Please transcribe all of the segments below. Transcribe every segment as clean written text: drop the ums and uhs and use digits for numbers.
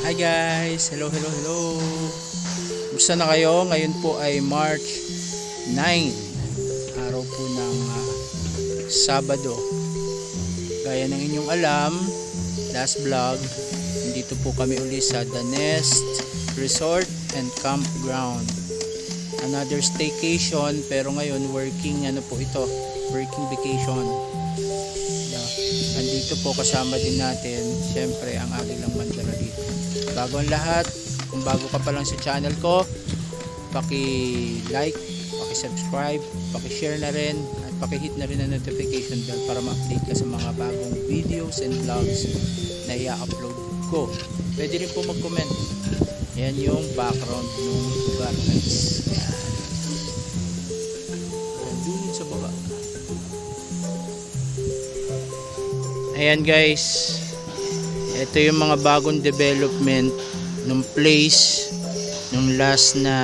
Hi guys! Hello! Kumusta na kayo? Ngayon po ay March 9, araw po ng Sabado. Gaya ng inyong alam, last vlog, nandito po kami uli sa The Nest Resort and Campground. Another staycation, pero ngayon working working vacation. Andito po kasama din natin syempre ang agilang mandala dito. Bago ang lahat, kung bago ka pa lang sa channel ko, paki-like, paki-subscribe, paki-share na rin at paki-hit na rin ang notification bell para ma-update ka sa mga bagong videos and vlogs na i-upload ko. Pwede rin po mag-comment. Yan yung background ng lugar, guys. Doon sa baba. Ayan guys, ito yung mga bagong development nung place nung last na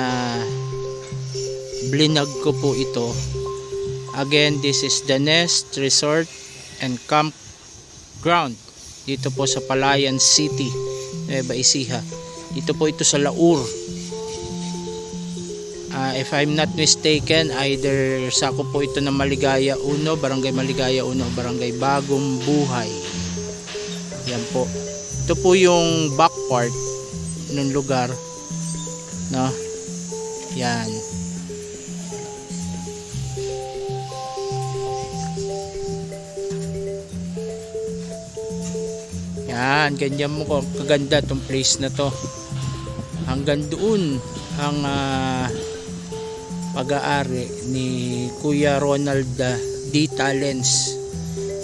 blinag ko po ito. Again, this is The Nest Resort and Campground dito po sa Palayan City, Nueva Ecija. Dito po ito sa Laur. If I'm not mistaken, either sako po ito ng Maligaya 1, Barangay Maligaya 1, Barangay Bagong Buhay. Yan po. Ito po yung back part ng lugar, no? Yan. Yan, ganyan mo kaganda tong place na to. Hanggang doon ang pag-aari ni Kuya Ronald D. Talents,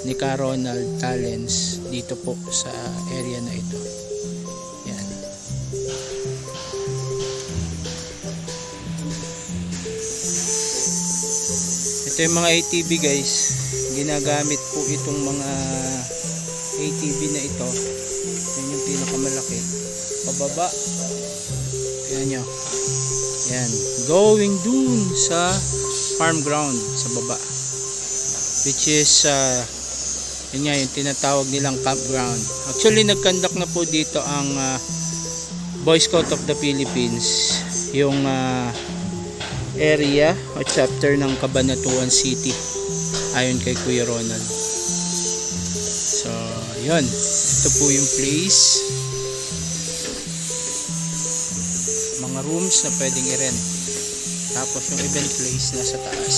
ni Ka Ronald Talents dito po sa area na ito. Yan. Ito yung mga ATV guys, ginagamit po itong mga ATV na ito. Yan yung pinakamalaki pababa. Yan nyo. Yan, going dun sa farm ground sa baba, which is yun nga yung tinatawag nilang campground. Actually nagkandak na po dito ang Boy Scout of the Philippines, yung area o chapter ng Cabanatuan City ayon kay Kuya Ronald. So yun, ito po yung place, mga rooms na pwedeng i-rent, tapos yung event place na sa taas.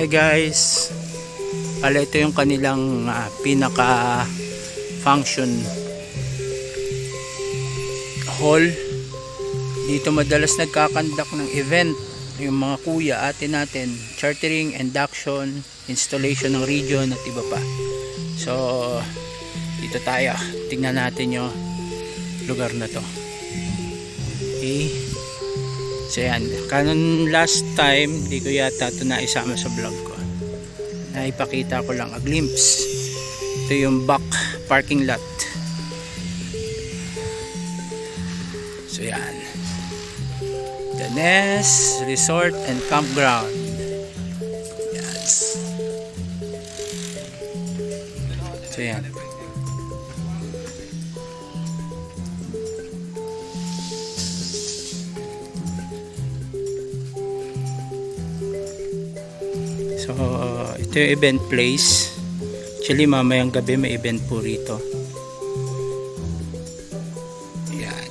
Hi guys, ito yung kanilang pinaka function hall. Dito madalas nagkakandak ng event yung mga kuya ate natin, chartering, induction, installation ng region at iba pa. So dito tayo, tingnan natin yung lugar na to. Okay. So yan, kanon last time di ko yata ito naisama sa vlog ko, naipakita ko lang a glimpse. Ito yung back parking lot. So yan, The Nest Resort and Campground. Yes. So yan. So ito yung event place. Actually mamayang gabi may event po rito. Ayan.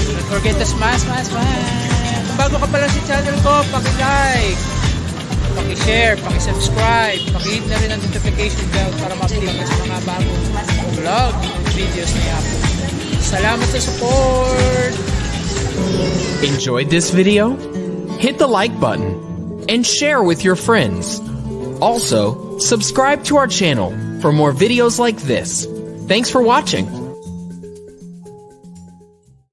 Don't forget to smash. Kung bago ka pala sa channel ko, paki-like, paki-share, paki-subscribe, paki-hit na rin ang notification bell para ma-update ka sa mga bagong vlog videos na i-upload. Salamat sa support! Enjoyed this video? Hit the like button and share with your friends. Also, subscribe to our channel for more videos like this. Thanks for watching.